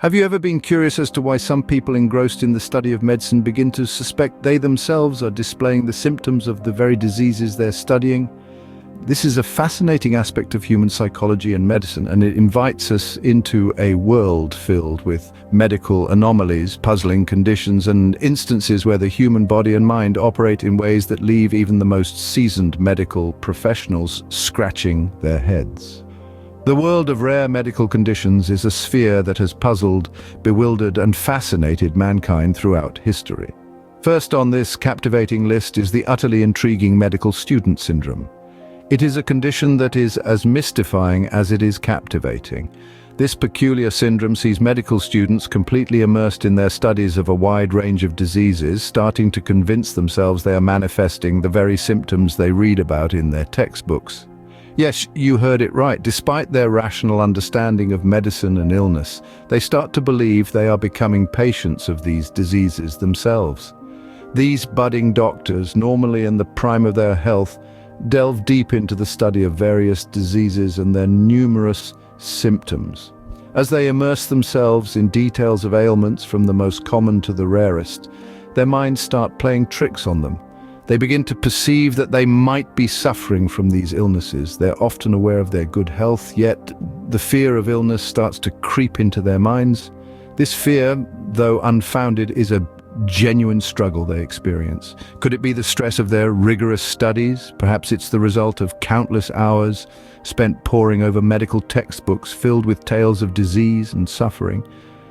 Have you ever been curious as to why some people engrossed in the study of medicine begin to suspect they themselves are displaying the symptoms of the very diseases they're studying? This is a fascinating aspect of human psychology and medicine, and it invites us into a world filled with medical anomalies, puzzling conditions, and instances where the human body and mind operate in ways that leave even the most seasoned medical professionals scratching their heads. The world of rare medical conditions is a sphere that has puzzled, bewildered, and fascinated mankind throughout history. First on this captivating list is the utterly intriguing medical student syndrome. It is a condition that is as mystifying as it is captivating. This peculiar syndrome sees medical students completely immersed in their studies of a wide range of diseases, starting to convince themselves they are manifesting the very symptoms they read about in their textbooks. Yes, you heard it right. Despite their rational understanding of medicine and illness, they start to believe they are becoming patients of these diseases themselves. These budding doctors, normally in the prime of their health, delve deep into the study of various diseases and their numerous symptoms. As they immerse themselves in details of ailments from the most common to the rarest, their minds start playing tricks on them. They begin to perceive that they might be suffering from these illnesses. They're often aware of their good health, yet the fear of illness starts to creep into their minds. This fear, though unfounded, is a genuine struggle they experience. Could it be the stress of their rigorous studies? Perhaps it's the result of countless hours spent poring over medical textbooks filled with tales of disease and suffering.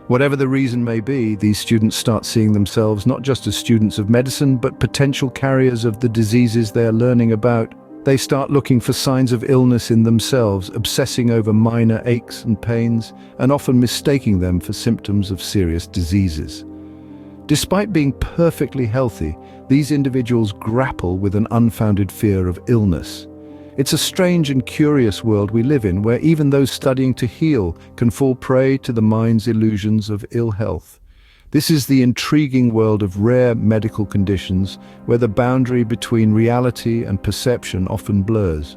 Whatever the reason may be, these students start seeing themselves not just as students of medicine, but potential carriers of the diseases they are learning about. They start looking for signs of illness in themselves, obsessing over minor aches and pains, and often mistaking them for symptoms of serious diseases. Despite being perfectly healthy, these individuals grapple with an unfounded fear of illness. It's a strange and curious world we live in, where even those studying to heal can fall prey to the mind's illusions of ill health. This is the intriguing world of rare medical conditions, where the boundary between reality and perception often blurs.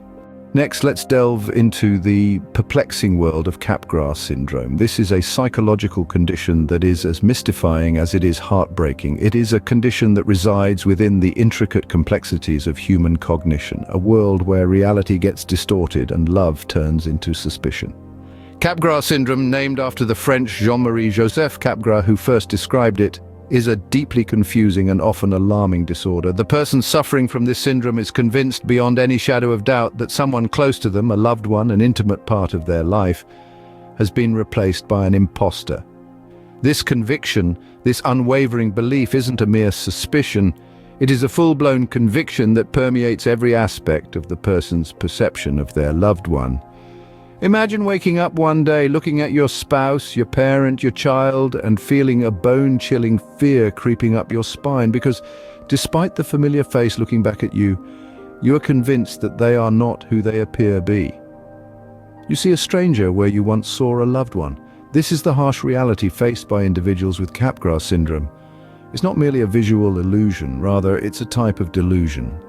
Next, let's delve into the perplexing world of Capgras syndrome. This is a psychological condition that is as mystifying as it is heartbreaking. It is a condition that resides within the intricate complexities of human cognition, a world where reality gets distorted and love turns into suspicion. Capgras syndrome, named after the French Jean-Marie Joseph Capgras who first described it, is a deeply confusing and often alarming disorder. The person suffering from this syndrome is convinced beyond any shadow of doubt that someone close to them, a loved one, an intimate part of their life, has been replaced by an imposter. This conviction, this unwavering belief, isn't a mere suspicion. It is a full-blown conviction that permeates every aspect of the person's perception of their loved one. Imagine waking up one day, looking at your spouse, your parent, your child, and feeling a bone-chilling fear creeping up your spine because, despite the familiar face looking back at you, you are convinced that they are not who they appear to be. You see a stranger where you once saw a loved one. This is the harsh reality faced by individuals with Capgras syndrome. It's not merely a visual illusion, rather it's a type of delusion.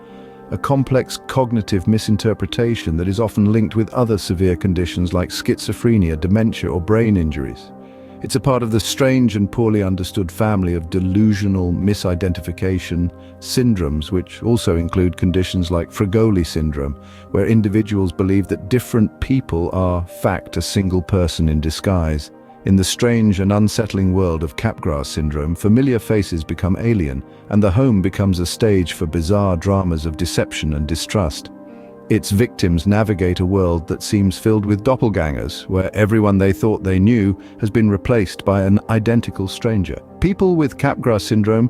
A complex cognitive misinterpretation that is often linked with other severe conditions like schizophrenia, dementia, or brain injuries. It's a part of the strange and poorly understood family of delusional misidentification syndromes, which also include conditions like Fragoli syndrome, where individuals believe that different people are, in fact, a single person in disguise. In the strange and unsettling world of Capgras syndrome, familiar faces become alien, and the home becomes a stage for bizarre dramas of deception and distrust. Its victims navigate a world that seems filled with doppelgangers, where everyone they thought they knew has been replaced by an identical stranger. People with Capgras syndrome,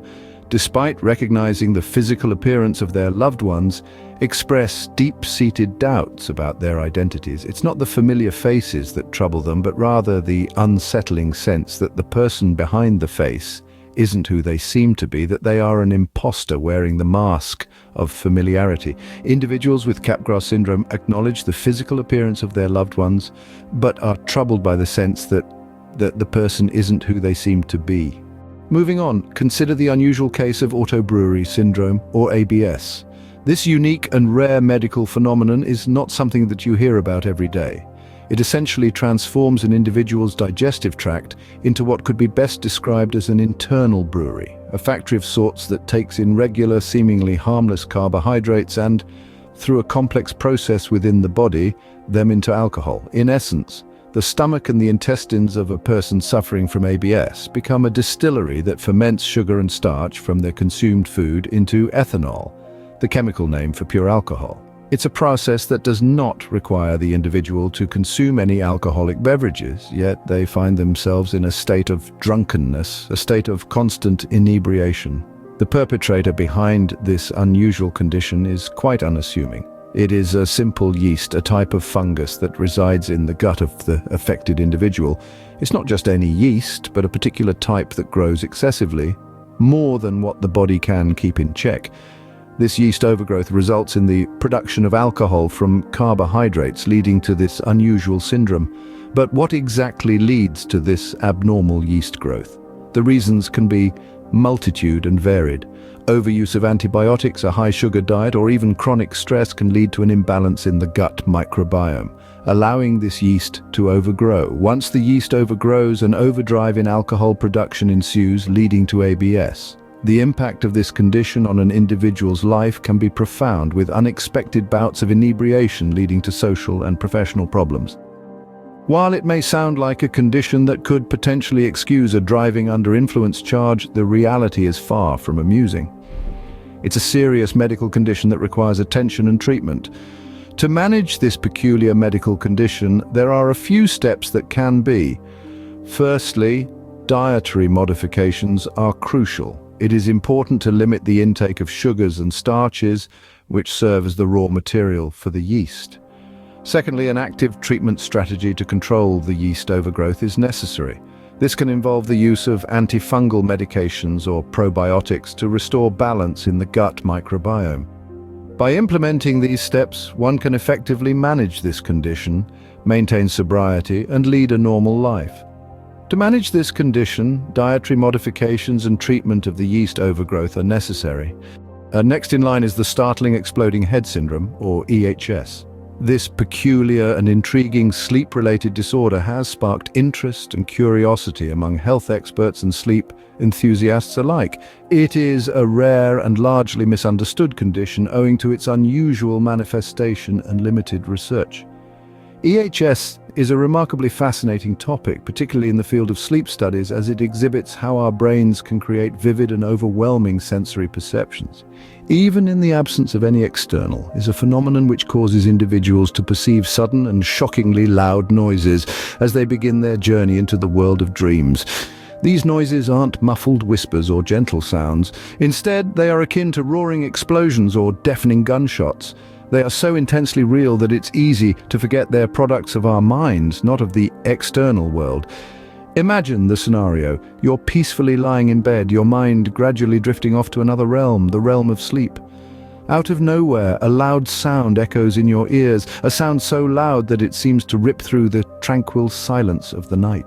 despite recognizing the physical appearance of their loved ones, express deep-seated doubts about their identities. It's not the familiar faces that trouble them, but rather the unsettling sense that the person behind the face isn't who they seem to be, that they are an imposter wearing the mask of familiarity. Individuals with Capgras syndrome acknowledge the physical appearance of their loved ones, but are troubled by the sense that the person isn't who they seem to be. Moving on, consider the unusual case of autobreury syndrome, or ABS. This unique and rare medical phenomenon is not something that you hear about every day. It essentially transforms an individual's digestive tract into what could be best described as an internal brewery, a factory of sorts that takes in regular, seemingly harmless carbohydrates and, through a complex process within the body, them into alcohol. In essence, the stomach and the intestines of a person suffering from ABS become a distillery that ferments sugar and starch from their consumed food into ethanol, the chemical name for pure alcohol. It's a process that does not require the individual to consume any alcoholic beverages, yet they find themselves in a state of drunkenness, a state of constant inebriation. The perpetrator behind this unusual condition is quite unassuming. It is a simple yeast, a type of fungus that resides in the gut of the affected individual. It's not just any yeast, but a particular type that grows excessively, more than what the body can keep in check. This yeast overgrowth results in the production of alcohol from carbohydrates, leading to this unusual syndrome. But what exactly leads to this abnormal yeast growth? The reasons can be multitude and varied. Overuse of antibiotics, a high-sugar diet, or even chronic stress can lead to an imbalance in the gut microbiome, allowing this yeast to overgrow. Once the yeast overgrows, an overdrive in alcohol production ensues, leading to ABS. The impact of this condition on an individual's life can be profound, with unexpected bouts of inebriation leading to social and professional problems. While it may sound like a condition that could potentially excuse a driving under influence charge, the reality is far from amusing. It's a serious medical condition that requires attention and treatment. To manage this peculiar medical condition, there are a few steps that can be. Firstly, dietary modifications are crucial. It is important to limit the intake of sugars and starches, which serve as the raw material for the yeast. Secondly, an active treatment strategy to control the yeast overgrowth is necessary. This can involve the use of antifungal medications or probiotics to restore balance in the gut microbiome. By implementing these steps, one can effectively manage this condition, maintain sobriety, and lead a normal life. To manage this condition, dietary modifications and treatment of the yeast overgrowth are necessary. Next in line is the startling exploding head syndrome, or EHS. This peculiar and intriguing sleep-related disorder has sparked interest and curiosity among health experts and sleep enthusiasts alike. It is a rare and largely misunderstood condition owing to its unusual manifestation and limited research. EHS is a remarkably fascinating topic, particularly in the field of sleep studies, as it exhibits how our brains can create vivid and overwhelming sensory perceptions. Even in the absence of any external, is a phenomenon which causes individuals to perceive sudden and shockingly loud noises as they begin their journey into the world of dreams. These noises aren't muffled whispers or gentle sounds. Instead, they are akin to roaring explosions or deafening gunshots. They are so intensely real that it's easy to forget they're products of our minds, not of the external world. Imagine the scenario. You're peacefully lying in bed, your mind gradually drifting off to another realm, the realm of sleep. Out of nowhere, a loud sound echoes in your ears, a sound so loud that it seems to rip through the tranquil silence of the night.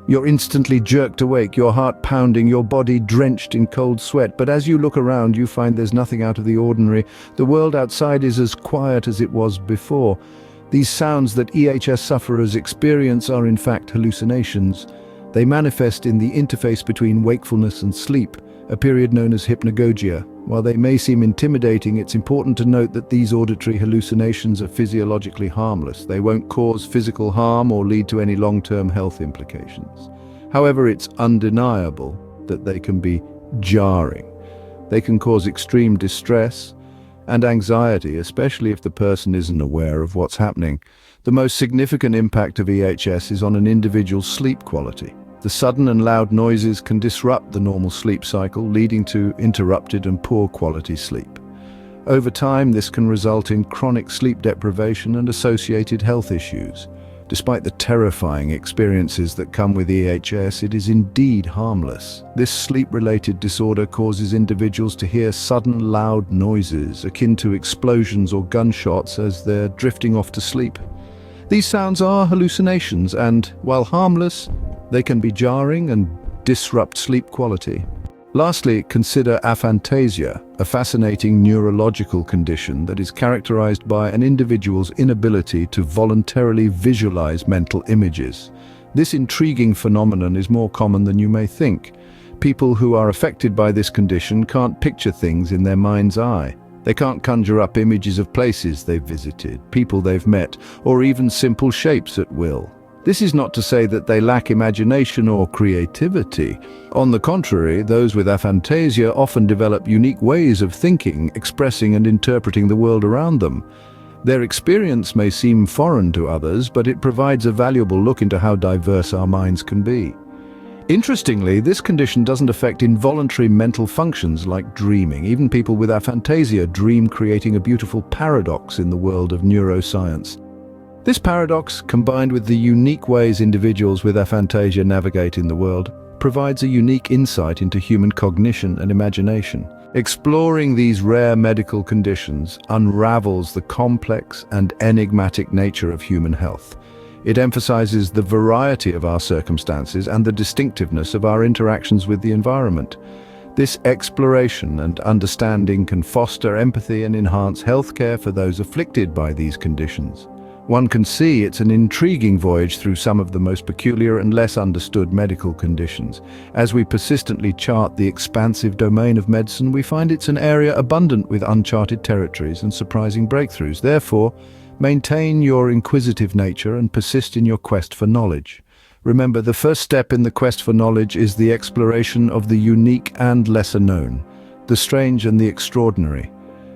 You're instantly jerked awake, your heart pounding, your body drenched in cold sweat. But as you look around, you find there's nothing out of the ordinary. The world outside is as quiet as it was before. These sounds that EHS sufferers experience are in fact hallucinations. They manifest in the interface between wakefulness and sleep, a period known as hypnagogia. While they may seem intimidating, it's important to note that these auditory hallucinations are physiologically harmless. They won't cause physical harm or lead to any long-term health implications. However, it's undeniable that they can be jarring. They can cause extreme distress and anxiety, especially if the person isn't aware of what's happening. The most significant impact of EHS is on an individual's sleep quality. The sudden and loud noises can disrupt the normal sleep cycle, leading to interrupted and poor quality sleep. Over time, this can result in chronic sleep deprivation and associated health issues. Despite the terrifying experiences that come with EHS, it is indeed harmless. This sleep-related disorder causes individuals to hear sudden loud noises, akin to explosions or gunshots, as they're drifting off to sleep. These sounds are hallucinations, and while harmless, they can be jarring and disrupt sleep quality. Lastly, consider aphantasia, a fascinating neurological condition that is characterized by an individual's inability to voluntarily visualize mental images. This intriguing phenomenon is more common than you may think. People who are affected by this condition can't picture things in their mind's eye. They can't conjure up images of places they've visited, people they've met, or even simple shapes at will. This is not to say that they lack imagination or creativity. On the contrary, those with aphantasia often develop unique ways of thinking, expressing and interpreting the world around them. Their experience may seem foreign to others, but it provides a valuable look into how diverse our minds can be. Interestingly, this condition doesn't affect involuntary mental functions like dreaming. Even people with aphantasia dream, creating a beautiful paradox in the world of neuroscience. This paradox, combined with the unique ways individuals with aphantasia navigate in the world, provides a unique insight into human cognition and imagination. Exploring these rare medical conditions unravels the complex and enigmatic nature of human health. It emphasizes the variety of our circumstances and the distinctiveness of our interactions with the environment. This exploration and understanding can foster empathy and enhance healthcare for those afflicted by these conditions. One can see it's an intriguing voyage through some of the most peculiar and less understood medical conditions. As we persistently chart the expansive domain of medicine, we find it's an area abundant with uncharted territories and surprising breakthroughs. Therefore, maintain your inquisitive nature and persist in your quest for knowledge. Remember, the first step in the quest for knowledge is the exploration of the unique and lesser known, the strange and the extraordinary.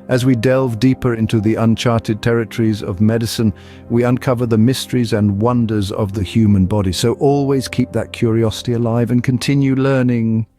As we delve deeper into the uncharted territories of medicine, we uncover the mysteries and wonders of the human body. So always keep that curiosity alive and continue learning.